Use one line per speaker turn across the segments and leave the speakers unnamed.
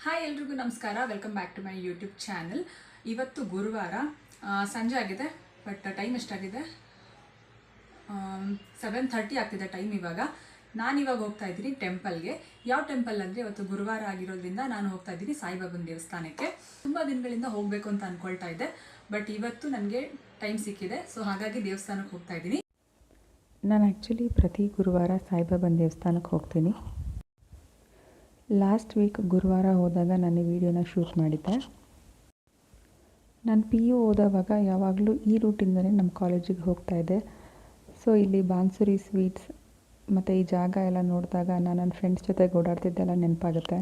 Hi ಎಲ್ರಿಗೂ ನಮಸ್ಕಾರ. Welcome back to my YouTube channel. ಇವತ್ತು ಗುರುವಾರ ಸಂಜೆ ಆಗಿದೆ. ಬಟ್ ಟೈಮ್ ಎಷ್ಟಾಗಿದೆ? 7:30 ಆಗ್ತಿದೆ ಟೈಮ್. ನಾನಿವಾಗ ಹೋಗ್ತಾ ಇದ್ದೀನಿ ಟೆಂಪಲ್ಗೆ. ಯಾವ ಟೆಂಪಲ್ ಅಂದರೆ ಇವತ್ತು ಗುರುವಾರ ಆಗಿರೋದ್ರಿಂದ ನಾನು ಹೋಗ್ತಾ ಇದ್ದೀನಿ ಸಾಯಿಬಾಬನ ದೇವಸ್ಥಾನಕ್ಕೆ. ತುಂಬ ದಿನಗಳಿಂದ ಹೋಗಬೇಕು ಅಂತ ಅಂದ್ಕೊಳ್ತಾ ಇದ್ದೆ. ಬಟ್ ಇವತ್ತು ನನಗೆ ಟೈಮ್ ಸಿಕ್ಕಿದೆ. ಸೊ ಹಾಗಾಗಿ ದೇವಸ್ಥಾನಕ್ಕೆ ಹೋಗ್ತಾ ಇದ್ದೀನಿ.
ನಾನು ಆ್ಯಕ್ಚುಲಿ ಪ್ರತಿ ಗುರುವಾರ ಸಾಯಿಬಾಬನ ದೇವಸ್ಥಾನಕ್ಕೆ ಹೋಗ್ತೀನಿ. ಲಾಸ್ಟ್ ವೀಕ್ ಗುರುವಾರ ಹೋದಾಗ ನಾನು ಈ ವಿಡಿಯೋನ ಶೂಟ್ ಮಾಡಿದ್ದೆ. ನಾನು PU ಓದೋವಾಗ ಯಾವಾಗಲೂ ಈ ರೂಟಿಂದನೇ ನಮ್ಮ ಕಾಲೇಜಿಗೆ ಹೋಗ್ತಾಯಿದ್ದೆ. ಸೊ ಇಲ್ಲಿ ಬಾನ್ಸುರಿ ಸ್ವೀಟ್ಸ್ ಮತ್ತು ಈ ಜಾಗ ಎಲ್ಲ ನೋಡಿದಾಗ ನಾನು ನನ್ನ ಫ್ರೆಂಡ್ಸ್ ಜೊತೆಗೆ ಓಡಾಡ್ತಿದ್ದೆಲ್ಲ ನೆನಪಾಗುತ್ತೆ.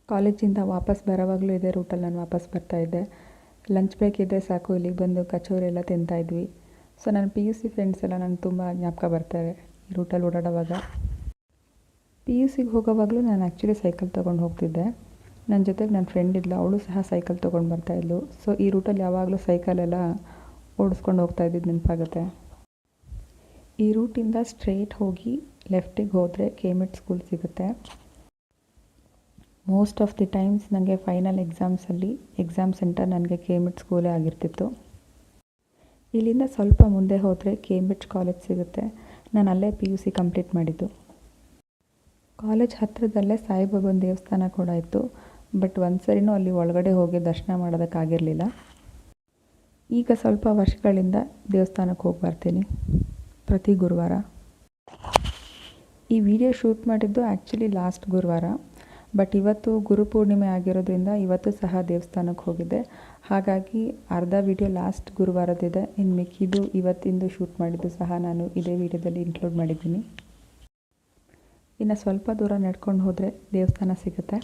ಕಾಲೇಜಿಂದ ವಾಪಸ್ ಬರೋವಾಗಲೂ ಇದೇ ರೂಟಲ್ಲಿ ನಾನು ವಾಪಸ್ ಬರ್ತಾಯಿದ್ದೆ. ಲಂಚ್ ಬ್ರೇಕ್ ಇದ್ದರೆ ಸಾಕು ಇಲ್ಲಿಗೆ ಬಂದು ಕಚೋರಿ ಎಲ್ಲ ತಿಂತಾಯಿದ್ವಿ. ಸೊ ನನ್ನ PUC ಫ್ರೆಂಡ್ಸ್ ಎಲ್ಲ ನನಗೆ ತುಂಬ ಜ್ಞಾಪಕ ಬರ್ತಾರೆ ಈ ರೂಟಲ್ಲಿ ಓಡಾಡೋವಾಗ. PUCಗೆ ಹೋಗೋವಾಗಲೂ ನಾನು ಆ್ಯಕ್ಚುಲಿ ಸೈಕಲ್ ತೊಗೊಂಡು ಹೋಗ್ತಿದ್ದೆ. ನನ್ನ ಜೊತೆಗೆ ನನ್ನ ಫ್ರೆಂಡ್ ಇದ್ಲು, ಅವಳು ಸಹ ಸೈಕಲ್ ತೊಗೊಂಡು ಬರ್ತಾಯಿದ್ಲು. ಸೊ ಈ ರೂಟಲ್ಲಿ ಯಾವಾಗಲೂ ಸೈಕಲೆಲ್ಲ ಓಡಿಸ್ಕೊಂಡು ಹೋಗ್ತಾಯಿದ್ದಿದ್ದು ನೆನಪಾಗುತ್ತೆ. ಈ ರೂಟಿಂದ ಸ್ಟ್ರೇಟ್ ಹೋಗಿ ಲೆಫ್ಟಿಗೆ ಹೋದರೆ KMET ಸ್ಕೂಲ್ ಸಿಗುತ್ತೆ. ಮೋಸ್ಟ್ ಆಫ್ ದಿ ಟೈಮ್ಸ್ ನನಗೆ ಫೈನಲ್ ಎಕ್ಸಾಮ್ಸಲ್ಲಿ ಎಕ್ಸಾಮ್ ಸೆಂಟರ್ ನನಗೆ KMET ಸ್ಕೂಲೇ ಆಗಿರ್ತಿತ್ತು. ಇಲ್ಲಿಂದ ಸ್ವಲ್ಪ ಮುಂದೆ ಹೋದರೆ KMET ಕಾಲೇಜ್ ಸಿಗುತ್ತೆ. ನಾನು ಅಲ್ಲೇ PUC ಕಂಪ್ಲೀಟ್ ಮಾಡಿದ್ದು. ಕಾಲೇಜ್ ಹತ್ತಿರದಲ್ಲೇ ಸಾಯಿಬಾಬನ ದೇವಸ್ಥಾನ ಕೂಡ ಇತ್ತು. ಬಟ್ ಒಂದು ಸರಿನೂ ಅಲ್ಲಿ ಒಳಗಡೆ ಹೋಗಿ ದರ್ಶನ ಮಾಡೋದಕ್ಕಾಗಿರಲಿಲ್ಲ. ಈಗ ಸ್ವಲ್ಪ ವರ್ಷಗಳಿಂದ ದೇವಸ್ಥಾನಕ್ಕೆ ಹೋಗಿ ಬರ್ತೀನಿ ಪ್ರತಿ ಗುರುವಾರ. ಈ ವಿಡಿಯೋ ಶೂಟ್ ಮಾಡಿದ್ದು ಆ್ಯಕ್ಚುಲಿ ಲಾಸ್ಟ್ ಗುರುವಾರ. ಬಟ್ ಇವತ್ತು ಗುರುಪೂರ್ಣಿಮೆ ಆಗಿರೋದ್ರಿಂದ ಇವತ್ತು ಸಹ ದೇವಸ್ಥಾನಕ್ಕೆ ಹೋಗಿದ್ದೆ. ಹಾಗಾಗಿ ಅರ್ಧ ವಿಡಿಯೋ ಲಾಸ್ಟ್ ಗುರುವಾರದಿದೆ. ಇನ್ನು ಮಿಕ್ಕಿದ್ದು ಇವತ್ತಿಂದು ಶೂಟ್ ಮಾಡಿದ್ದು ಸಹ ನಾನು ಇದೇ ವಿಡಿಯೋದಲ್ಲಿ ಇನ್ಕ್ಲೂಡ್ ಮಾಡಿದ್ದೀನಿ. ಇನ್ನು ಸ್ವಲ್ಪ ದೂರ ನಡ್ಕೊಂಡು ಹೋದರೆ ದೇವಸ್ಥಾನ ಸಿಗುತ್ತೆ.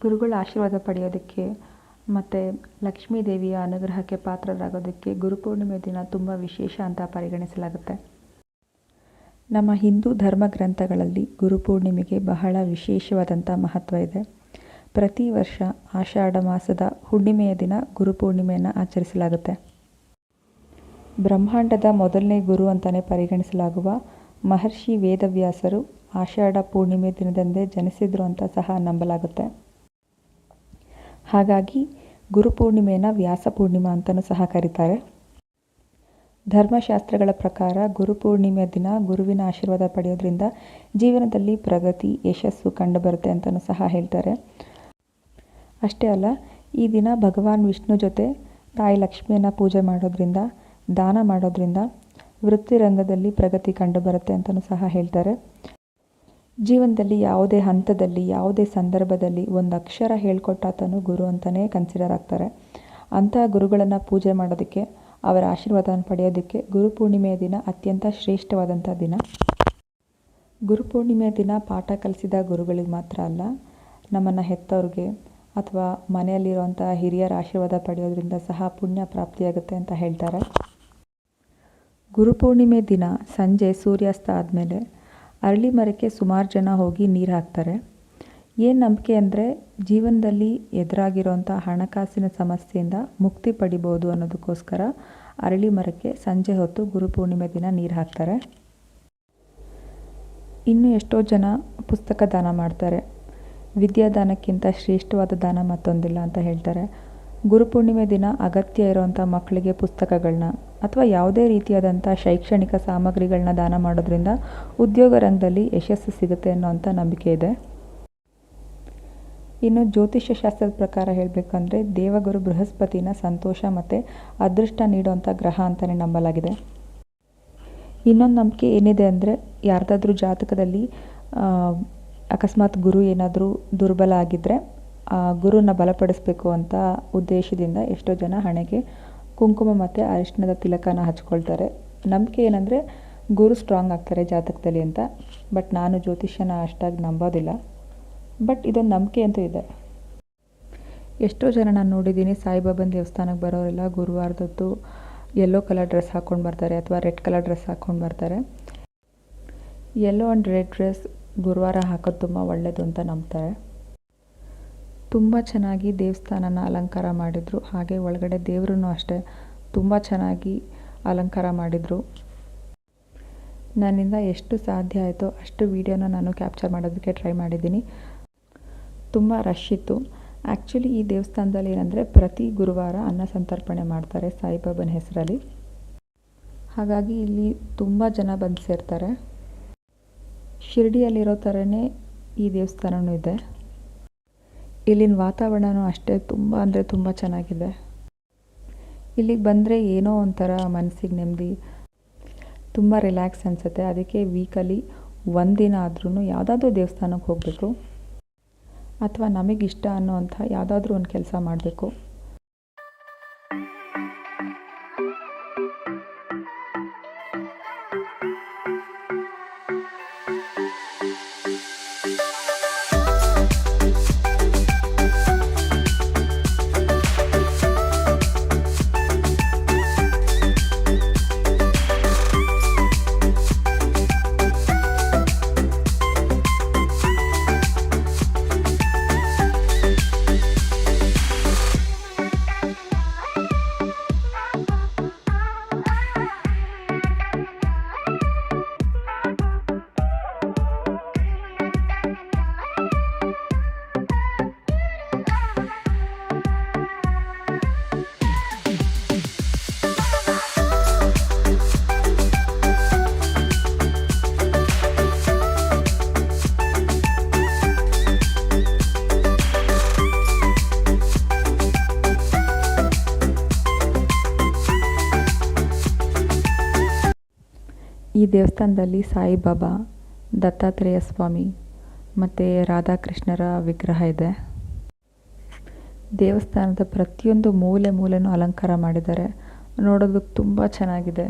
ಗುರುಗಳ ಆಶೀರ್ವಾದ ಪಡೆಯೋದಕ್ಕೆ ಮತ್ತು ಲಕ್ಷ್ಮೀ ದೇವಿಯ ಅನುಗ್ರಹಕ್ಕೆ ಪಾತ್ರರಾಗೋದಕ್ಕೆ ಗುರುಪೂರ್ಣಿಮೆ ದಿನ ತುಂಬ ವಿಶೇಷ ಅಂತ ಪರಿಗಣಿಸಲಾಗುತ್ತೆ. ನಮ್ಮ ಹಿಂದೂ ಧರ್ಮ ಗ್ರಂಥಗಳಲ್ಲಿ ಗುರುಪೂರ್ಣಿಮೆಗೆ ಬಹಳ ವಿಶೇಷವಾದಂಥ ಮಹತ್ವ ಇದೆ. ಪ್ರತಿ ವರ್ಷ ಆಷಾಢ ಮಾಸದ ಹುಣ್ಣಿಮೆಯ ದಿನ ಗುರುಪೂರ್ಣಿಮೆಯನ್ನು ಆಚರಿಸಲಾಗುತ್ತೆ. ಬ್ರಹ್ಮಾಂಡದ ಮೊದಲನೇ ಗುರು ಅಂತಲೇ ಪರಿಗಣಿಸಲಾಗುವ ಮಹರ್ಷಿ ವೇದವ್ಯಾಸರು ಆಷಾಢ ಪೂರ್ಣಿಮೆ ದಿನದಂದೇ ಜನಿಸಿದರು ಅಂತ ಸಹ ನಂಬಲಾಗುತ್ತೆ. ಹಾಗಾಗಿ ಗುರುಪೂರ್ಣಿಮೆಯನ್ನು ವ್ಯಾಸ ಪೂರ್ಣಿಮಾ ಅಂತಲೂ ಸಹ ಕರೀತಾರೆ. ಧರ್ಮಶಾಸ್ತ್ರಗಳ ಪ್ರಕಾರ ಗುರುಪೂರ್ಣಿಮೆಯ ದಿನ ಗುರುವಿನ ಆಶೀರ್ವಾದ ಪಡೆಯೋದ್ರಿಂದ ಜೀವನದಲ್ಲಿ ಪ್ರಗತಿ, ಯಶಸ್ಸು ಕಂಡುಬರುತ್ತೆ ಅಂತಲೂ ಸಹ ಹೇಳ್ತಾರೆ. ಅಷ್ಟೇ ಅಲ್ಲ, ಈ ದಿನ ಭಗವಾನ್ ವಿಷ್ಣು ಜೊತೆ ತಾಯಿ ಲಕ್ಷ್ಮಿಯನ್ನು ಪೂಜೆ ಮಾಡೋದ್ರಿಂದ, ದಾನ ಮಾಡೋದ್ರಿಂದ ವೃತ್ತಿ ರಂಗದಲ್ಲಿ ಪ್ರಗತಿ ಕಂಡುಬರುತ್ತೆ ಅಂತಲೂ ಸಹ ಹೇಳ್ತಾರೆ. ಜೀವನದಲ್ಲಿ ಯಾವುದೇ ಹಂತದಲ್ಲಿ, ಯಾವುದೇ ಸಂದರ್ಭದಲ್ಲಿ ಒಂದು ಅಕ್ಷರ ಹೇಳ್ಕೊಟ್ಟಾತನು ಗುರು ಅಂತಲೇ ಕನ್ಸಿಡರ್ ಆಗ್ತಾರೆ. ಅಂತಹ ಗುರುಗಳನ್ನು ಪೂಜೆ ಮಾಡೋದಕ್ಕೆ, ಅವರ ಆಶೀರ್ವಾದವನ್ನು ಪಡೆಯೋದಕ್ಕೆ ಗುರುಪೂರ್ಣಿಮೆಯ ದಿನ ಅತ್ಯಂತ ಶ್ರೇಷ್ಠವಾದಂಥ ದಿನ. ಗುರುಪೂರ್ಣಿಮೆಯ ದಿನ ಪಾಠ ಕಲಿಸಿದ ಗುರುಗಳಿಗೆ ಮಾತ್ರ ಅಲ್ಲ, ನಮ್ಮನ್ನು ಹೆತ್ತವ್ರಿಗೆ ಅಥವಾ ಮನೆಯಲ್ಲಿರುವಂಥ ಹಿರಿಯರ ಆಶೀರ್ವಾದ ಪಡೆಯೋದ್ರಿಂದ ಸಹ ಪುಣ್ಯ ಪ್ರಾಪ್ತಿಯಾಗುತ್ತೆ ಅಂತ ಹೇಳ್ತಾರೆ. ಗುರುಪೂರ್ಣಿಮೆ ದಿನ ಸಂಜೆ ಸೂರ್ಯಾಸ್ತ ಆದಮೇಲೆ ಅರಳಿ ಮರಕ್ಕೆ ಸುಮಾರು ಜನ ಹೋಗಿ ನೀರು ಹಾಕ್ತಾರೆ. ಏನು ನಂಬಿಕೆ ಅಂದರೆ ಜೀವನದಲ್ಲಿ ಎದುರಾಗಿರೋಂಥ ಹಣಕಾಸಿನ ಸಮಸ್ಯೆಯಿಂದ ಮುಕ್ತಿ ಪಡಿಬೋದು ಅನ್ನೋದಕ್ಕೋಸ್ಕರ ಅರಳಿ ಮರಕ್ಕೆ ಸಂಜೆ ಹೊತ್ತು ಗುರುಪೂರ್ಣಿಮೆ ದಿನ ನೀರು ಹಾಕ್ತಾರೆ. ಇನ್ನು ಎಷ್ಟೋ ಜನ ಪುಸ್ತಕ ದಾನ ಮಾಡ್ತಾರೆ. ವಿದ್ಯಾದಾನಕ್ಕಿಂತ ಶ್ರೇಷ್ಠವಾದ ದಾನ ಮತ್ತೊಂದಿಲ್ಲ ಅಂತ ಹೇಳ್ತಾರೆ. ಗುರುಪೂರ್ಣಿಮೆ ದಿನ ಅಗತ್ಯ ಇರೋವಂಥ ಮಕ್ಕಳಿಗೆ ಪುಸ್ತಕಗಳನ್ನ ಅಥವಾ ಯಾವುದೇ ರೀತಿಯಾದಂಥ ಶೈಕ್ಷಣಿಕ ಸಾಮಗ್ರಿಗಳನ್ನ ದಾನ ಮಾಡೋದ್ರಿಂದ ಉದ್ಯೋಗ ರಂಗದಲ್ಲಿ ಯಶಸ್ಸು ಸಿಗುತ್ತೆ ಅನ್ನೋವಂಥ ನಂಬಿಕೆ ಇದೆ. ಇನ್ನು ಜ್ಯೋತಿಷ್ಯ ಶಾಸ್ತ್ರದ ಪ್ರಕಾರ ಹೇಳಬೇಕಂದ್ರೆ ದೇವಗುರು ಬೃಹಸ್ಪತಿನ ಸಂತೋಷ ಮತ್ತು ಅದೃಷ್ಟ ನೀಡುವಂಥ ಗ್ರಹ ಅಂತಲೇ ನಂಬಲಾಗಿದೆ. ಇನ್ನೊಂದು ನಂಬಿಕೆ ಏನಿದೆ ಅಂದರೆ ಯಾರ್ದಾದ್ರೂ ಜಾತಕದಲ್ಲಿ ಅಕಸ್ಮಾತ್ ಗುರು ಏನಾದರೂ ದುರ್ಬಲ ಆಗಿದ್ದರೆ ಗುರುನ ಬಲಪಡಿಸಬೇಕು ಅಂತ ಉದ್ದೇಶದಿಂದ ಎಷ್ಟೋ ಜನ ಹಣೆಗೆ ಕುಂಕುಮ ಮತ್ತು ಅರಿಶಿಣದ ತಿಲಕನ ಹಚ್ಕೊಳ್ತಾರೆ. ನಂಬಿಕೆ ಏನಂದರೆ ಗುರು ಸ್ಟ್ರಾಂಗ್ ಆಗ್ತಾರೆ ಜಾತಕದಲ್ಲಿ ಅಂತ. ಬಟ್ ನಾನು ಜ್ಯೋತಿಷ್ಯನ ಅಷ್ಟಾಗಿ ನಂಬೋದಿಲ್ಲ. ಬಟ್ ಇದೊಂದು ನಂಬಿಕೆ ಅಂತೂ ಇದೆ. ಎಷ್ಟೋ ಜನ ನಾನು ನೋಡಿದ್ದೀನಿ ಸಾಯಿಬಾಬಾನ ದೇವಸ್ಥಾನಕ್ಕೆ ಬರೋರೆಲ್ಲ ಗುರುವಾರದೊತ್ತು ಯೆಲ್ಲೋ ಕಲರ್ ಡ್ರೆಸ್ ಹಾಕ್ಕೊಂಡು ಬರ್ತಾರೆ ಅಥವಾ ರೆಡ್ ಕಲರ್ ಡ್ರೆಸ್ ಹಾಕ್ಕೊಂಡು ಬರ್ತಾರೆ. ಯೆಲ್ಲೋ ಆ್ಯಂಡ್ ರೆಡ್ ಡ್ರೆಸ್ ಗುರುವಾರ ಹಾಕೋದು ತುಂಬ ಒಳ್ಳೆಯದು ಅಂತ ನಂಬ್ತಾರೆ. ತುಂಬ ಚೆನ್ನಾಗಿ ದೇವಸ್ಥಾನನ ಅಲಂಕಾರ ಮಾಡಿದರು. ಹಾಗೆ ಒಳಗಡೆ ದೇವರೂ ಅಷ್ಟೇ ತುಂಬ ಚೆನ್ನಾಗಿ ಅಲಂಕಾರ ಮಾಡಿದರು. ನನ್ನಿಂದ ಎಷ್ಟು ಸಾಧ್ಯ ಆಯಿತೋ ಅಷ್ಟು ವೀಡಿಯೋನ ನಾನು ಕ್ಯಾಪ್ಚರ್ ಮಾಡೋದಕ್ಕೆ ಟ್ರೈ ಮಾಡಿದ್ದೀನಿ. ತುಂಬ ರಶ್ ಇತ್ತು. ಆ್ಯಕ್ಚುಲಿ ಈ ದೇವಸ್ಥಾನದಲ್ಲಿ ಏನಂದರೆ ಪ್ರತಿ ಗುರುವಾರ ಅನ್ನ ಸಂತರ್ಪಣೆ ಮಾಡ್ತಾರೆ ಸಾಯಿಬಾಬನ ಹೆಸರಲ್ಲಿ. ಹಾಗಾಗಿ ಇಲ್ಲಿ ತುಂಬ ಜನ ಬಂದು ಸೇರ್ತಾರೆ. ಶಿರ್ಡಿಯಲ್ಲಿರೋ ಥರನೇ ಈ ದೇವಸ್ಥಾನವೂ ಇದೆ. ಇಲ್ಲಿನ ವಾತಾವರಣವೂ ಅಷ್ಟೇ ತುಂಬ ಅಂದರೆ ತುಂಬ ಚೆನ್ನಾಗಿದೆ. ಇಲ್ಲಿಗೆ ಬಂದರೆ ಏನೋ ಒಂಥರ ಮನಸ್ಸಿಗೆ ನೆಮ್ಮದಿ, ತುಂಬ ರಿಲ್ಯಾಕ್ಸ್ ಅನಿಸುತ್ತೆ. ಅದಕ್ಕೆ ವೀಕಲ್ಲಿ ಒಂದಿನ ಆದ್ರೂ ಯಾವುದಾದ್ರೂ ದೇವಸ್ಥಾನಕ್ಕೆ ಹೋಗಬೇಕು ಅಥವಾ ನಮಗಿಷ್ಟ ಅನ್ನೋವಂಥ ಯಾವುದಾದ್ರೂ ಒಂದು ಕೆಲಸ ಮಾಡಬೇಕು. ಈ ದೇವಸ್ಥಾನದಲ್ಲಿ ಸಾಯಿಬಾಬಾ, ದತ್ತಾತ್ರೇಯ ಸ್ವಾಮಿ ಮತ್ತು ರಾಧಾಕೃಷ್ಣರ ವಿಗ್ರಹ ಇದೆ. ದೇವಸ್ಥಾನದ ಪ್ರತಿಯೊಂದು ಮೂಲೆನೂ ಅಲಂಕಾರ ಮಾಡಿದ್ದಾರೆ. ನೋಡೋದಕ್ಕೆ ತುಂಬ ಚೆನ್ನಾಗಿದೆ.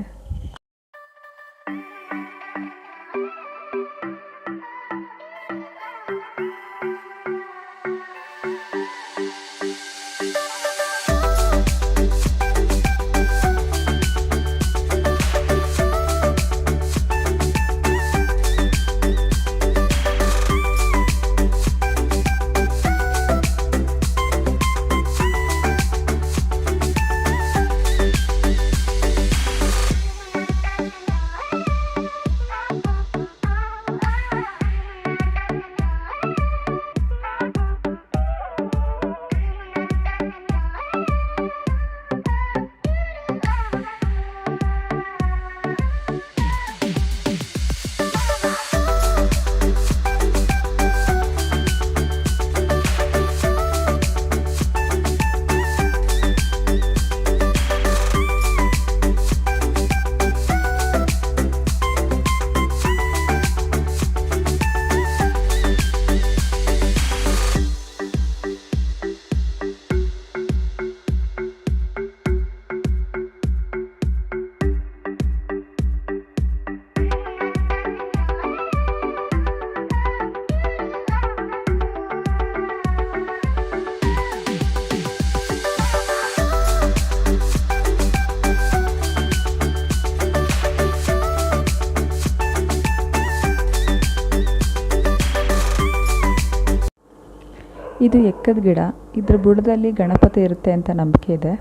ಇದು ಎಕ್ಕದ ಗಿಡ. ಇದ್ರ ಬುಡದಲ್ಲಿ ಗಣಪತಿ ಇರುತ್ತೆ ಅಂತ ನಂಬಿಕೆ ಇದೆ.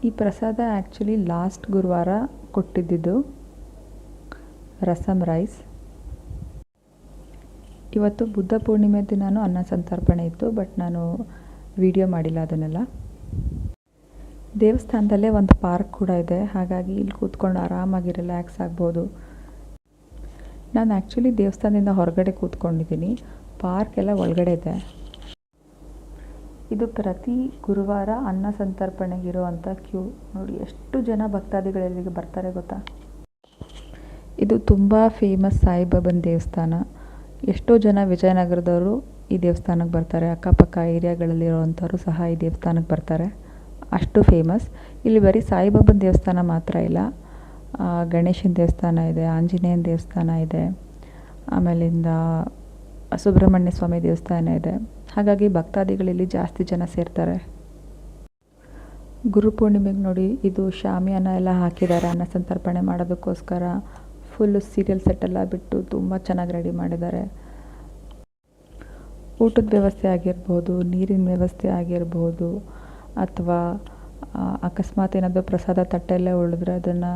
ಈ ಪ್ರಸಾದ ಆ್ಯಕ್ಚುಲಿ ಲಾಸ್ಟ್ ಗುರುವಾರ ಕೊಟ್ಟಿದ್ದಿದ್ದು. ರಸಮ್ ರೈಸ್. ಇವತ್ತು ಬುದ್ಧ ಪೂರ್ಣಿಮೆ ದಿನಾನು ಅನ್ನ ಸಂತರ್ಪಣೆ ಇತ್ತು, ಬಟ್ ನಾನು ವಿಡಿಯೋ ಮಾಡಿಲ್ಲ ಅದನ್ನೆಲ್ಲ. ದೇವಸ್ಥಾನದಲ್ಲೇ ಒಂದು ಪಾರ್ಕ್ ಕೂಡ ಇದೆ, ಹಾಗಾಗಿ ಇಲ್ಲಿ ಕೂತ್ಕೊಂಡು ಆರಾಮಾಗಿ ರಿಲ್ಯಾಕ್ಸ್ ಆಗ್ಬೋದು. ನಾನು ಆ್ಯಕ್ಚುಲಿ ದೇವಸ್ಥಾನದಿಂದ ಹೊರಗಡೆ ಕೂತ್ಕೊಂಡಿದ್ದೀನಿ, ಪಾರ್ಕ್ ಎಲ್ಲ ಒಳಗಡೆ ಇದೆ. ಇದು ಪ್ರತಿ ಗುರುವಾರ ಅನ್ನ ಸಂತರ್ಪಣೆಗಿರುವಂಥ ಕ್ಯೂ. ನೋಡಿ ಎಷ್ಟು ಜನ ಭಕ್ತಾದಿಗಳು ಇಲ್ಲಿಗೆ ಬರ್ತಾರೆ ಗೊತ್ತಾ. ಇದು ತುಂಬ ಫೇಮಸ್ ಸಾಯಿಬಾಬನ ದೇವಸ್ಥಾನ. ಎಷ್ಟೋ ಜನ ವಿಜಯನಗರದವರು ಈ ದೇವಸ್ಥಾನಕ್ಕೆ ಬರ್ತಾರೆ, ಅಕ್ಕಪಕ್ಕ ಏರಿಯಾಗಳಲ್ಲಿರುವಂಥವ್ರು ಸಹ ಈ ದೇವಸ್ಥಾನಕ್ಕೆ ಬರ್ತಾರೆ, ಅಷ್ಟು ಫೇಮಸ್. ಇಲ್ಲಿ ಬರೀ ಸಾಯಿಬಾಬನ ದೇವಸ್ಥಾನ ಮಾತ್ರ ಇಲ್ಲ, ಗಣೇಶನ ದೇವಸ್ಥಾನ ಇದೆ, ಆಂಜನೇಯನ ದೇವಸ್ಥಾನ ಇದೆ, ಆಮೇಲಿಂದ ಸುಬ್ರಹ್ಮಣ್ಯ ಸ್ವಾಮಿ ದೇವಸ್ಥಾನ ಇದೆ. ಹಾಗಾಗಿ ಭಕ್ತಾದಿಗಳಲ್ಲಿ ಜಾಸ್ತಿ ಜನ ಸೇರ್ತಾರೆ. ಗುರುಪೂರ್ಣಿಮೆಗೆ ನೋಡಿ ಇದು ಶಾಮಿಯಾನ ಎಲ್ಲ ಹಾಕಿದ್ದಾರೆ ಅನ್ನ ಸಂತರ್ಪಣೆ ಮಾಡೋದಕ್ಕೋಸ್ಕರ. ಫುಲ್ಲು ಸೀರಿಯಲ್ ಸೆಟ್ಟೆಲ್ಲ ಬಿಟ್ಟು ತುಂಬ ಚೆನ್ನಾಗಿ ರೆಡಿ ಮಾಡಿದ್ದಾರೆ. ಊಟದ ವ್ಯವಸ್ಥೆ ಆಗಿರ್ಬೋದು, ನೀರಿನ ವ್ಯವಸ್ಥೆ ಆಗಿರ್ಬೋದು, ಅಥವಾ ಅಕಸ್ಮಾತ್ ಏನಾದರೂ ಪ್ರಸಾದ ತಟ್ಟೆಲ್ಲೇ ಉಳಿದ್ರೆ ಅದನ್ನು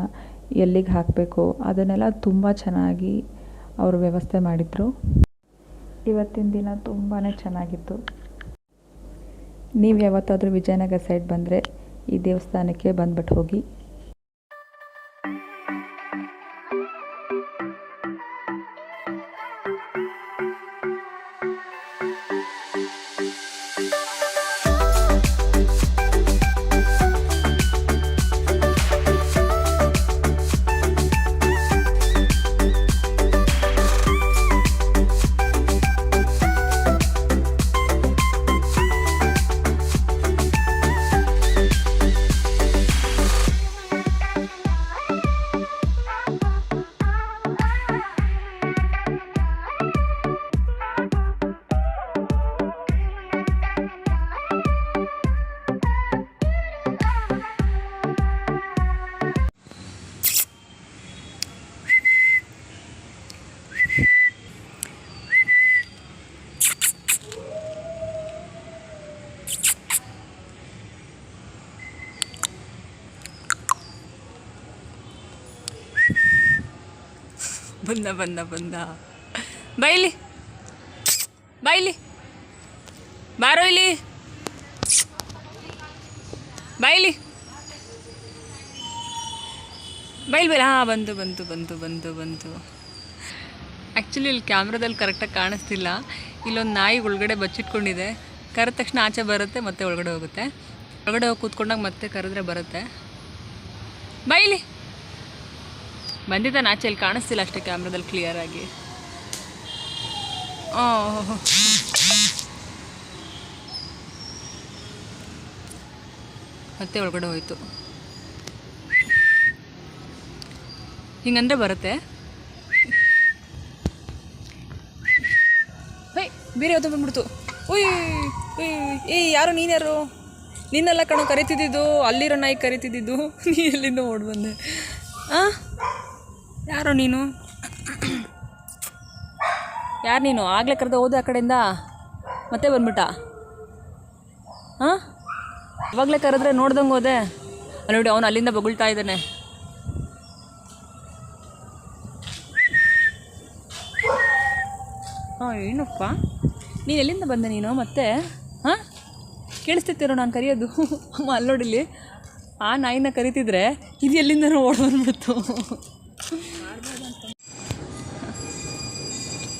ಎಲ್ಲಿಗೆ ಹಾಕಬೇಕು ಅದನ್ನೆಲ್ಲ ತುಂಬ ಚೆನ್ನಾಗಿ ಅವರು ವ್ಯವಸ್ಥೆ ಮಾಡಿದರು. ಇವತ್ತಿನ ದಿನ ತುಂಬಾ ಚೆನ್ನಾಗಿತ್ತು. ನೀವು ಯಾವತ್ತಾದರೂ ವಿಜಯನಗರ ಸೈಡ್ ಬಂದರೆ ಈ ದೇವಸ್ಥಾನಕ್ಕೆ ಬಂದ್ಬಿಟ್ಟು ಹೋಗಿ.
ಬಂದ ಬಂದ ಬಂದ ಬೈಲಿ ಬೈಲಿ ಬಾರೋ ಇಲ್ಲಿ ಬೈಲಿ ಬೈಲ್ ಬೈಲ್. ಹಾಂ ಬಂತು ಬಂತು ಬಂತು ಬಂತು ಬಂತು. ಆ್ಯಕ್ಚುಲಿ ಇಲ್ಲಿ ಕ್ಯಾಮ್ರಾದಲ್ಲಿ ಕರೆಕ್ಟಾಗಿ ಕಾಣಿಸ್ತಿಲ್ಲ. ಇಲ್ಲೊಂದು ನಾಯಿ ಒಳಗಡೆ ಬಚ್ಚಿಟ್ಕೊಂಡಿದೆ. ಕರೆದ ತಕ್ಷಣ ಆಚೆ ಬರುತ್ತೆ, ಮತ್ತೆ ಒಳಗಡೆ ಹೋಗುತ್ತೆ. ಒಳಗಡೆ ಹೋಗಿ ಕೂತ್ಕೊಂಡಾಗ ಮತ್ತೆ ಕರೆದ್ರೆ ಬರುತ್ತೆ. ಬೈಲಿ ಬಂದಿದ್ದಾನೆ ಆಚೆ, ಇಲ್ಲಿ ಕಾಣಿಸ್ತಿಲ್ಲ ಅಷ್ಟೇ ಕ್ಯಾಮ್ರಾದಲ್ಲಿ ಕ್ಲಿಯರಾಗಿ. ಮತ್ತೆ ಒಳಗಡೆ ಹೋಯ್ತು. ಹಿಂಗಂದ್ರೆ ಬರುತ್ತೆ. ಹೈ ಬೇರೆ ಯಾವುದು ಬಂದ್ಬಿಡ್ತು. ಉಯ್ ಏಯ್ ಯಾರು ನೀನ್ಯಾರು? ನೀನೆಲ್ಲ ಕಣೋ ಕರಿತಿದ್ದಿದ್ದು, ಅಲ್ಲಿರೋ ನಾಯಿ ಕರಿತಿದ್ದಿದ್ದು, ನೀ ಎಲ್ಲಿಂದ ಓಡ್ ಬಂದೆ? ಯಾರೋ ನೀನು? ಯಾರು ನೀನು? ಆಗಲೇ ಕರೆದ ಹೋದೆ ಆ ಕಡೆಯಿಂದ, ಮತ್ತೆ ಬಂದ್ಬಿಟ್ಟ. ಹಾಂ ಅವಾಗಲೇ ಕರೆದ್ರೆ ನೋಡ್ದಂಗೆ ಹೋದೆ. ಅಲ್ಲಿ ನೋಡಿ ಅವನು ಅಲ್ಲಿಂದ ಬೊಗಳ್ತಾ ಇದ್ದಾನೆ. ಹಾಂ ಏನಪ್ಪ ನೀನು ಎಲ್ಲಿಂದ ಬಂದೆ ನೀನು ಮತ್ತೆ? ಹಾಂ ಕೇಳಿಸ್ತಿರೋ ನಾನು ಕರೆಯೋದು? ಅಮ್ಮ ಅಲ್ಲಿ ನೋಡಿಲ್ಲಿ ಆ ನಾಯಿನ ಕರಿತಿದ್ರೆ ಇದು ಎಲ್ಲಿಂದ ಓಡ್ ಬಂದ್ಬಿಡ್ತು.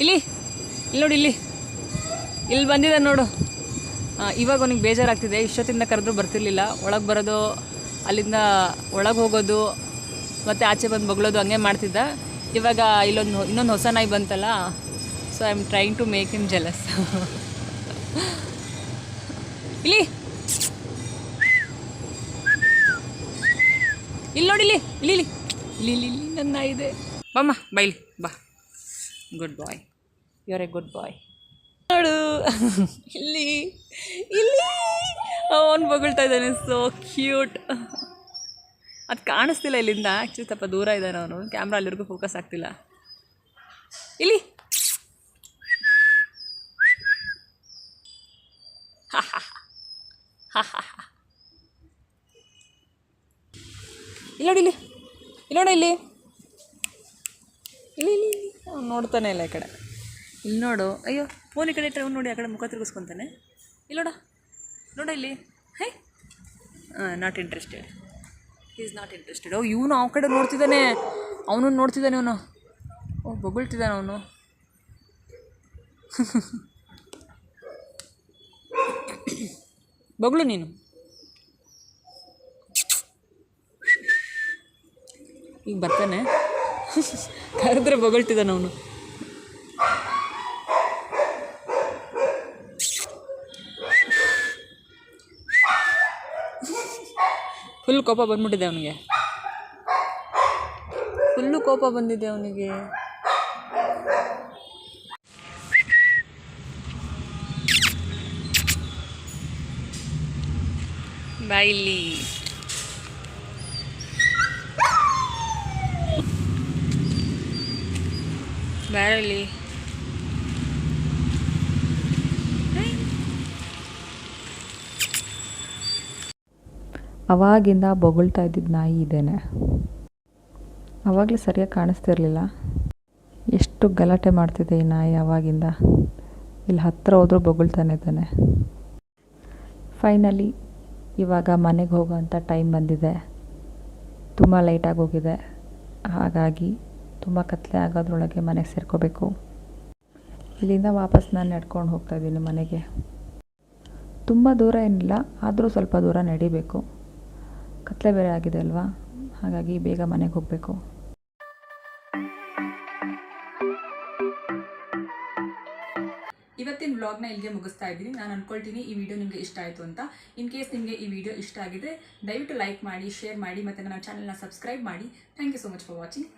ಇಲ್ಲಿ ನೋಡಿ ಇಲ್ಲಿ ಬಂದಿದೆ ನೋಡು. ಇವಾಗ ಅವನಿಗೆ ಬೇಜಾರಾಗ್ತಿದೆ. ಇಷ್ಟೊತ್ತಿಂದ ಕರೆದ್ರೂ ಬರ್ತಿರ್ಲಿಲ್ಲ. ಒಳಗೆ ಬರೋದು, ಅಲ್ಲಿಂದ ಒಳಗೆ ಹೋಗೋದು, ಮತ್ತು ಆಚೆ ಬಂದು ಬೊಗಳೋದು ಹಂಗೆ ಮಾಡ್ತಿದ್ದ. ಇವಾಗ ಇನ್ನೊಂದು ಹೊಸ ನಾಯಿ ಬಂತಲ್ಲ, so I am trying to make him jealous. ಇಲ್ಲಿ ನೋಡಿ ಇಲ್ಲಿ ನನ್ನ ನಾಯಿ ಇದೆ. ಬಮ್ಮ ಬೈಲಿ ಬಾ. Good boy, you are a good boy. ನೋಡು ಇಲ್ಲಿ ಅವನು ಬೊಗಳ್ತಾ ಇದ್ದಾನೆ. So cute. ಅದು ಕಾಣಿಸ್ತಿಲ್ಲ ಇಲ್ಲಿಂದ, ಆ್ಯಕ್ಚುಲಿ ಸ್ವಲ್ಪ ದೂರ ಇದ್ದಾನೆ ಅವನು. ಕ್ಯಾಮ್ರಾ ಅಲ್ಲಿವರೆಗೂ ಫೋಕಸ್ ಆಗ್ತಿಲ್ಲ. ಇಲ್ಲಿ ಇಲ್ಲಿ ನೋಡಿ ಇಲ್ಲಿ
ಇಲ್ಲಿ ಇಲ್ಲಿ ಇಲ್ಲಿ ಅವ್ನು ನೋಡ್ತಾನೆ ಇಲ್ಲ ಈ ಕಡೆ. ಇಲ್ಲಿ ನೋಡು, ಅಯ್ಯೋ ಫೋನ್ ಈ ಕಡೆ ಇಟ್ಟರೆ ಅವ್ನು ನೋಡಿ ಆ ಕಡೆ ಮುಖ ತಿರುಗಿಸ್ಕೊತಾನೆ. ಇಲ್ಲೋಡ ನೋಡ ಇಲ್ಲಿ. High not interested, is not interested. ಇವನು ಆ ಕಡೆ ನೋಡ್ತಿದ್ದಾನೆ, ಅವನು ನೋಡ್ತಿದ್ದಾನೆ. ಅವನು ಬೊಗಳ್ತಿದ್ದಾನೆ ಅವನು. ಬೊಗಳು ನೀನು. ಈಗ ಬರ್ತಾನೆ, ಕರೆದ್ರೆ ಬೊಗಳ್ತಿದ್ದಾನೆ ಅವನು. ಫುಲ್ ಕೋಪ ಬಂದ್ಬಿಟ್ಟಿದೆ ಅವನಿಗೆ, ಫುಲ್ಲು ಕೋಪ ಬಂದಿದೆ ಅವನಿಗೆ. ಬಾಯಿಲಿ ಬಾರಲ್ಲಿ.
ಅವಾಗಿಂದ ಬೊಗಳ್ತಾ ಇದ್ದಿದ್ದು ನಾಯಿ ಇದೇನೆ. ಆವಾಗಲೇ ಸರಿಯಾಗಿ ಕಾಣಿಸ್ತಿರ್ಲಿಲ್ಲ. ಎಷ್ಟು ಗಲಾಟೆ ಮಾಡ್ತಿದೆ ಈ ನಾಯಿ ಆವಾಗಿಂದ. ಇಲ್ಲಿ ಹತ್ತಿರ ಹೋದ್ರೂ ಬೊಗಳ್ತಾನೆ ಇದ್ದಾನೆ. ಫೈನಲಿ ಇವಾಗ ಮನೆಗೆ ಹೋಗೋವಂಥ ಟೈಮ್ ಬಂದಿದೆ. ತುಂಬ ಲೈಟಾಗಿ ಹೋಗಿದೆ, ಹಾಗಾಗಿ ತುಂಬ ಕತ್ಲೆ ಆಗೋದ್ರೊಳಗೆ ಮನೆಗೆ ಸೇರ್ಕೋಬೇಕು. ಇಲ್ಲಿಂದ ವಾಪಸ್ ನಾನು ನಡ್ಕೊಂಡು ಹೋಗ್ತಾಯಿದ್ದೀನಿ ಮನೆಗೆ. ತುಂಬ ದೂರ ಏನಿಲ್ಲ, ಆದರೂ ಸ್ವಲ್ಪ ದೂರ ನಡಿಬೇಕು. ಕತ್ಲೆ ಬೇರೆ ಆಗಿದೆ ಅಲ್ವಾ, ಹಾಗಾಗಿ ಬೇಗ ಮನೆಗೆ ಹೋಗಬೇಕು.
ಇವತ್ತಿನ ವ್ಲಾಗ್ನ ಇಲ್ಲಿಗೆ ಮುಗಿಸ್ತಾ ಇದ್ದೀನಿ. ನಾನು ಅನ್ಕೊಳ್ತೀನಿ ಈ ವಿಡಿಯೋ ನಿಮಗೆ ಇಷ್ಟ ಆಯಿತು ಅಂತ. ಇನ್ ಕೇಸ್ ನಿಮಗೆ ಈ ವಿಡಿಯೋ ಇಷ್ಟ ಆಗಿದ್ರೆ ದಯವಿಟ್ಟು ಲೈಕ್ ಮಾಡಿ, ಶೇರ್ ಮಾಡಿ ಮತ್ತು ನನ್ನ ಚಾನಲ್ನ ಸಬ್ಸ್ಕ್ರೈಬ್ ಮಾಡಿ. Thank you so much for watching.